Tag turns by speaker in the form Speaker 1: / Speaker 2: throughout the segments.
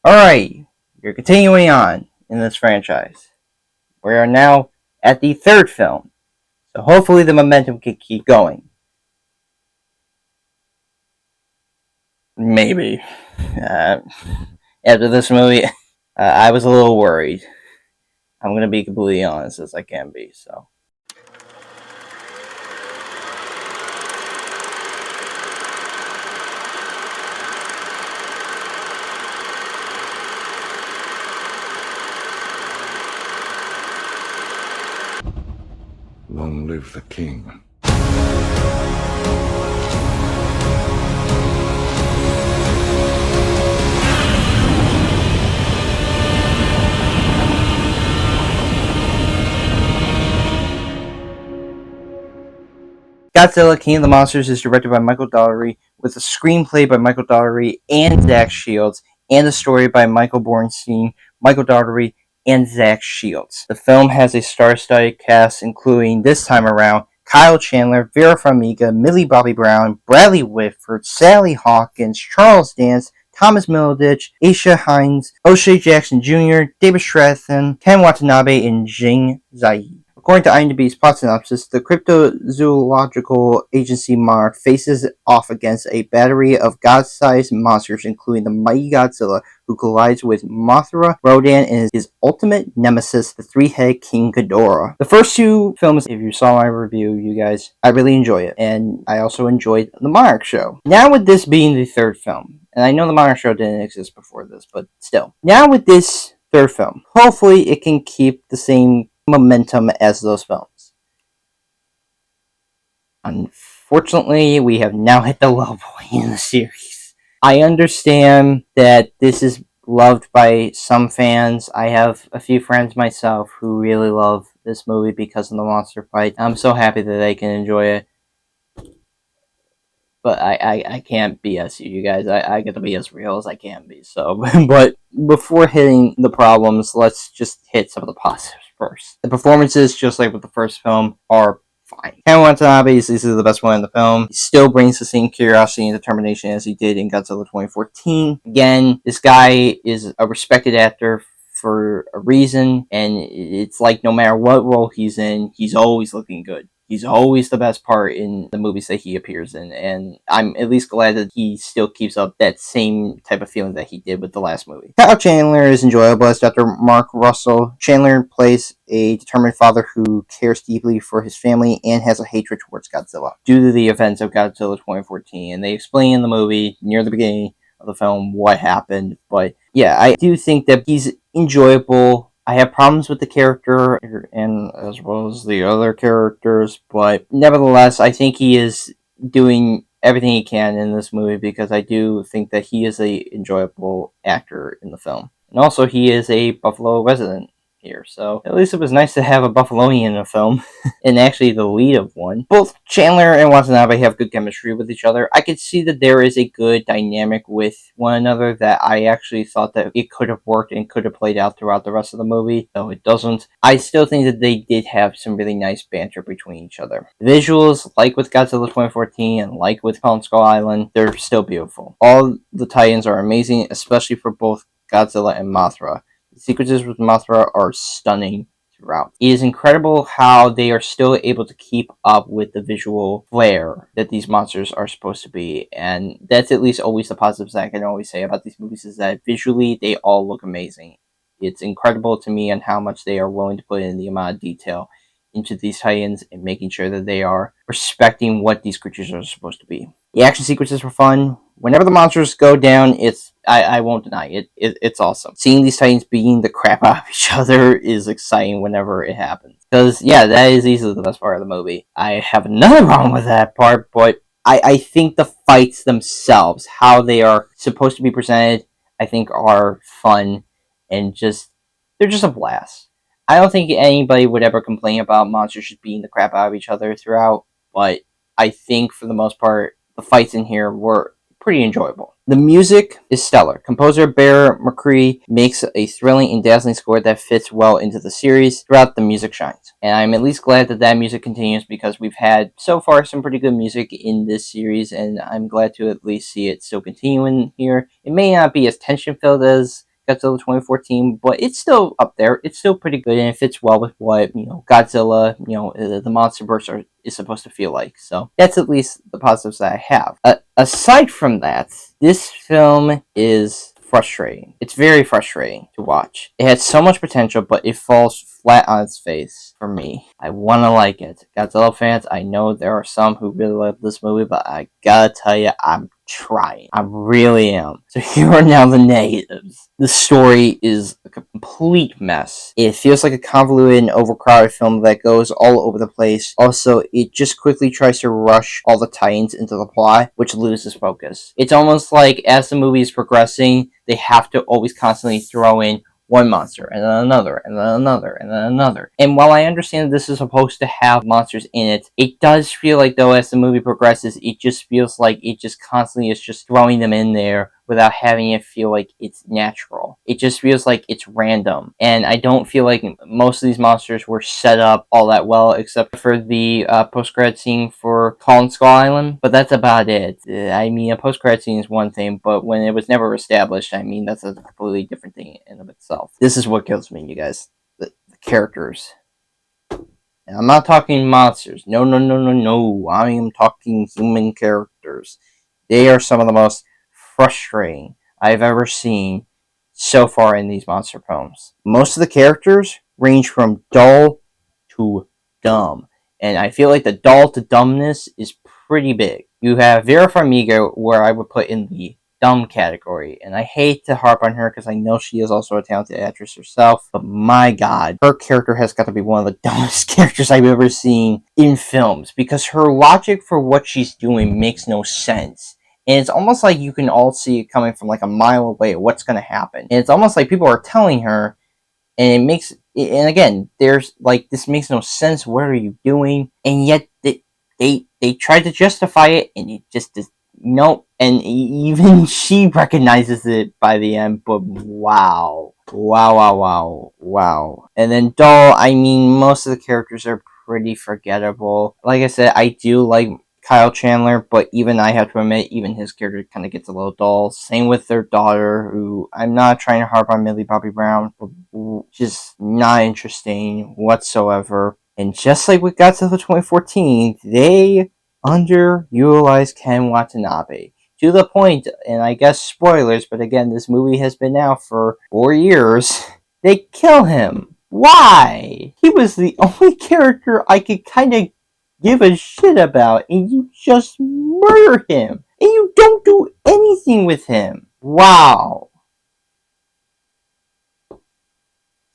Speaker 1: Alright, we're continuing on in this franchise. We are now at the third film, so hopefully the momentum can keep going. Maybe. Uh, After this movie, I was a little worried. I'm gonna be completely honest as I can be, so.
Speaker 2: Long live the king.
Speaker 1: Godzilla-King of the Monsters is directed by Michael Doughtery, with a screenplay by Michael Doughtery and Zach Shields, and a story by Michael Borenstein, Michael Doughtery, and Zach Shields. The film has a star-studded cast, including, this time around, Kyle Chandler, Vera Farmiga, Millie Bobby Brown, Bradley Whitford, Sally Hawkins, Charles Dance, Thomas Middleditch, Aisha Hinds, O'Shea Jackson Jr., David Stratharin, Ken Watanabe, and Zhang Ziyi. According to IMDb's plot synopsis, the cryptozoological agency Monarch faces off against a battery of god-sized monsters, including the mighty Godzilla, who collides with Mothra, Rodan, and his ultimate nemesis, the three-headed King Ghidorah. The first two films, if you saw my review, you guys, I really enjoy it, and I also enjoyed the Monarch show. Now with this being the third film, and I know the Monarch show didn't exist before this, but still. Now with this third film, hopefully it can keep the same momentum as those films. Unfortunately, we have now hit the low point in the series. I understand that this is loved by some fans. I have a few friends myself who really love this movie because of the monster fight. I'm so happy that they can enjoy it. But I can't BS you guys. I get to be as real as I can be. So, but before hitting the problems, let's just hit some of the positives first. The performances, just like with the first film, are fine. Ken Watanabe is easily the best one in the film. He still brings the same curiosity and determination as he did in Godzilla 2014. Again, this guy is a respected actor for a reason, and it's like no matter what role he's in, he's always looking good. He's always the best part in the movies that he appears in, and I'm at least glad that he still keeps up that same type of feeling that he did with the last movie. Kyle Chandler is enjoyable as Dr. Mark Russell. Chandler plays a determined father who cares deeply for his family and has a hatred towards Godzilla due to the events of Godzilla 2014, and they explain in the movie near the beginning of the film what happened, but yeah, I do think that he's enjoyable. I have problems with the character and as well as the other characters, but nevertheless, I think he is doing everything he can in this movie because I do think that he is a enjoyable actor in the film. And also, he is a Buffalo resident here, so at least it was nice to have a Buffalonian in a film, and actually the lead of one. Both Chandler and Watanabe have good chemistry with each other. I could see that there is a good dynamic with one another that I actually thought that it could have worked and could have played out throughout the rest of the movie, though it doesn't. I still think that they did have some really nice banter between each other. Visuals, like with Godzilla 2014 and like with Kong Skull Island, they're still beautiful. All the tie-ins are amazing, especially for both Godzilla and Mothra. The sequences with Mothra are stunning throughout. It is incredible how they are still able to keep up with the visual flair that these monsters are supposed to be, and that's at least always the positives that I can always say about these movies, is that visually they all look amazing. It's incredible to me on how much they are willing to put in the amount of detail into these tie-ins and making sure that they are respecting what these creatures are supposed to be. The action sequences were fun. Whenever the monsters go down, I won't deny it. It's awesome. Seeing these titans beating the crap out of each other is exciting whenever it happens. Because, yeah, that is easily the best part of the movie. I have another problem with that part, but I think the fights themselves, how they are supposed to be presented, I think are fun and they're just a blast. I don't think anybody would ever complain about monsters just beating the crap out of each other throughout, but I think for the most part, the fights in here were pretty enjoyable. The music is stellar. Composer Bear McCree makes a thrilling and dazzling score that fits well into the series. Throughout, the music shines. And I'm at least glad that music continues because we've had so far some pretty good music in this series, and I'm glad to at least see it still continuing here. It may not be as tension-filled as Godzilla 2014, but it's still up there. It's still pretty good, and it fits well with what Godzilla, the monster burst is supposed to feel like. So that's at least the positives that I have. Aside from that, this film is frustrating. It's very frustrating to watch. It had so much potential, but it falls flat on its face for me. I want to like it. Godzilla fans, I know there are some who really love this movie, but I gotta tell you, I'm trying. I really am. So here are now the negatives. The story is a complete mess. It feels like a convoluted and overcrowded film that goes all over the place. Also, it just quickly tries to rush all the tie-ins into the plot, which loses focus. It's almost like as the movie is progressing, they have to always constantly throw in one monster, and then another, and then another, and then another. And while I understand this is supposed to have monsters in it, it does feel like, though, as the movie progresses, it just feels like it just constantly is just throwing them in there without having it feel like it's natural. It just feels like it's random. And I don't feel like most of these monsters were set up all that well, except for the post-credit scene for Kong Skull Island. But that's about it. I mean, a post-credit scene is one thing, but when it was never established, I mean, that's a completely different thing in of itself. This is what kills me, you guys. The characters. And I'm not talking monsters. No. I am talking human characters. They are some of the most frustrating I've ever seen so far in these monster films. Most of the characters range from dull to dumb, and I feel like the dull to dumbness is pretty big. You have Vera Farmiga, where I would put in the dumb category, and I hate to harp on her because I know she is also a talented actress herself, but my god, her character has got to be one of the dumbest characters I've ever seen in films, because her logic for what she's doing makes no sense. And it's almost like you can all see it coming from like a mile away what's going to happen. And it's almost like people are telling her, and it makes, and again, there's like, this makes no sense. What are you doing? And yet they tried to justify it, and it just is, nope. And even she recognizes it by the end, but wow. And then dull, I mean, most of the characters are pretty forgettable. Like I said, I do like Kyle Chandler, but even I have to admit, even his character kind of gets a little dull. Same with their daughter, who I'm not trying to harp on Millie Bobby Brown, but just not interesting whatsoever. And just like with Godzilla 2014, they underutilized Ken Watanabe. To the point, and I guess spoilers, but again, this movie has been out for 4 years, they kill him. Why? He was the only character I could kind of give a shit about, and you just murder him, and you don't do anything with him. Wow.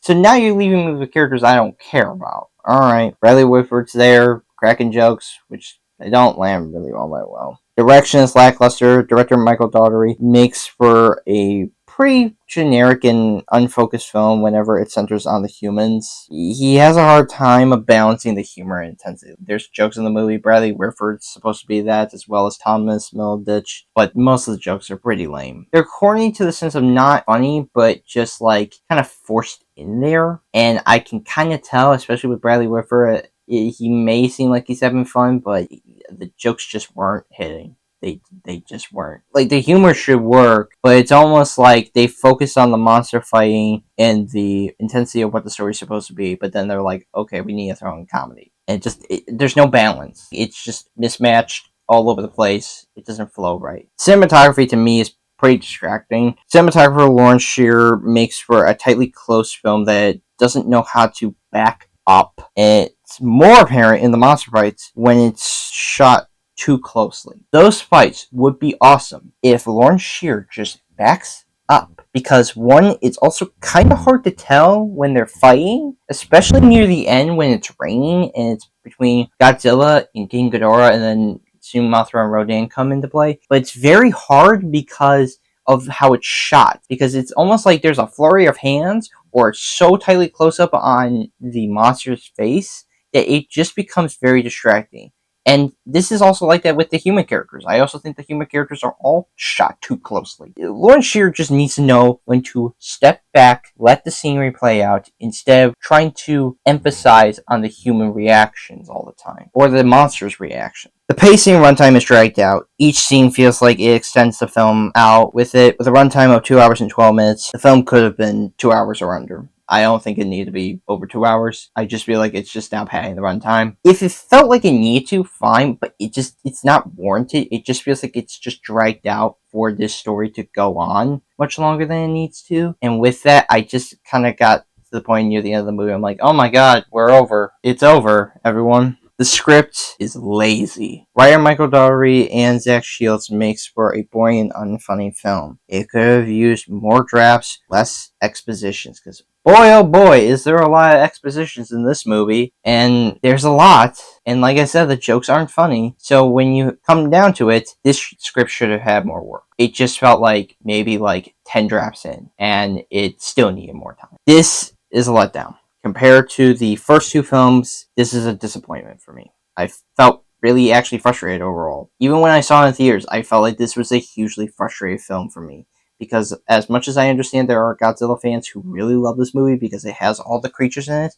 Speaker 1: So now you're leaving me with characters I don't care about. Alright, Bradley Whitford's there, cracking jokes, which they don't land really all that well. Direction is lackluster. Director Michael Doughtery makes for a pretty generic and unfocused film whenever it centers on the humans. He has a hard time of balancing the humor and intensity. There's jokes in the movie. Bradley Whitford's supposed to be that, as well as Thomas Middleditch, but most of the jokes are pretty lame. They're corny to the sense of not funny, but just like kind of forced in there. And I can kind of tell, especially with Bradley Whitford, he may seem like he's having fun, but the jokes just weren't hitting. They just weren't. Like, the humor should work, but it's almost like they focus on the monster fighting and the intensity of what the story's supposed to be, but then they're like, okay, we need to throw in comedy. And there's no balance. It's just mismatched all over the place. It doesn't flow right. Cinematography, to me, is pretty distracting. Cinematographer Lawrence Shearer makes for a tightly closed film that doesn't know how to back up. It's more apparent in the monster fights when it's shot too closely. Those fights would be awesome if Lawrence Shearer just backs up, because one, it's also kind of hard to tell when they're fighting, especially near the end when it's raining and it's between Godzilla and King Ghidorah, and then soon Mothra and Rodan come into play. But it's very hard because of how it's shot, because it's almost like there's a flurry of hands, or it's so tightly close up on the monster's face that it just becomes very distracting. And this is also like that with the human characters. I also think the human characters are all shot too closely. Lawrence Shear just needs to know when to step back, let the scenery play out, instead of trying to emphasize on the human reactions all the time, or the monster's reaction. The pacing and runtime is dragged out. Each scene feels like it extends the film out with it. With a runtime of 2 hours and 12 minutes, the film could have been 2 hours or under. I don't think it needed to be over 2 hours. I just feel like it's just now padding the runtime. If it felt like it needed to, fine, but it's not warranted. It just feels like it's just dragged out for this story to go on much longer than it needs to. And with that, I just kind of got to the point near the end of the movie. I'm like, oh my god, we're over. It's over, everyone. The script is lazy. Writer Michael Doughtery and Zach Shields makes for a boring and unfunny film. It could have used more drafts, less expositions, because boy oh boy is there a lot of expositions in this movie, and there's a lot, and like I said, the jokes aren't funny, so when you come down to it, this script should have had more work. It just felt like maybe like 10 drafts in, and it still needed more time. This is a letdown. Compared to the first two films, this is a disappointment for me. I felt really actually frustrated overall. Even when I saw it in theaters, I felt like this was a hugely frustrated film for me. Because as much as I understand there are Godzilla fans who really love this movie because it has all the creatures in it,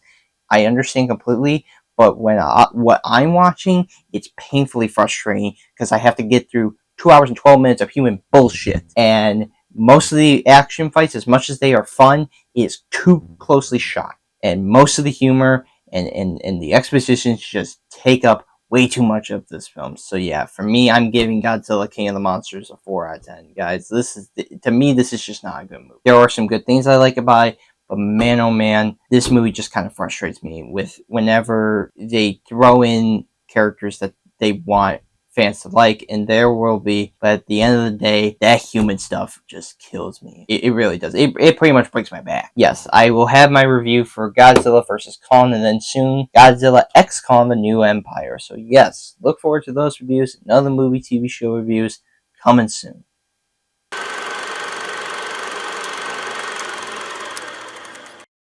Speaker 1: I understand completely. But when what I'm watching, it's painfully frustrating because I have to get through 2 hours and 12 minutes of human bullshit. And most of the action fights, as much as they are fun, is too closely shot. And most of the humor and the expositions just take up way too much of this film. So yeah, for me, I'm giving Godzilla King of the Monsters a 4 out of 10. Guys, to me, this is just not a good movie. There are some good things I like about it, but man, oh man, this movie just kind of frustrates me with whenever they throw in characters that they want fans to like, and there will be, but at the end of the day, that human stuff just kills me. It really does. It pretty much breaks my back. Yes, I will have my review for Godzilla vs. Kong, and then soon Godzilla X Kong: The New Empire. So yes, look forward to those reviews and other movie TV show reviews coming soon.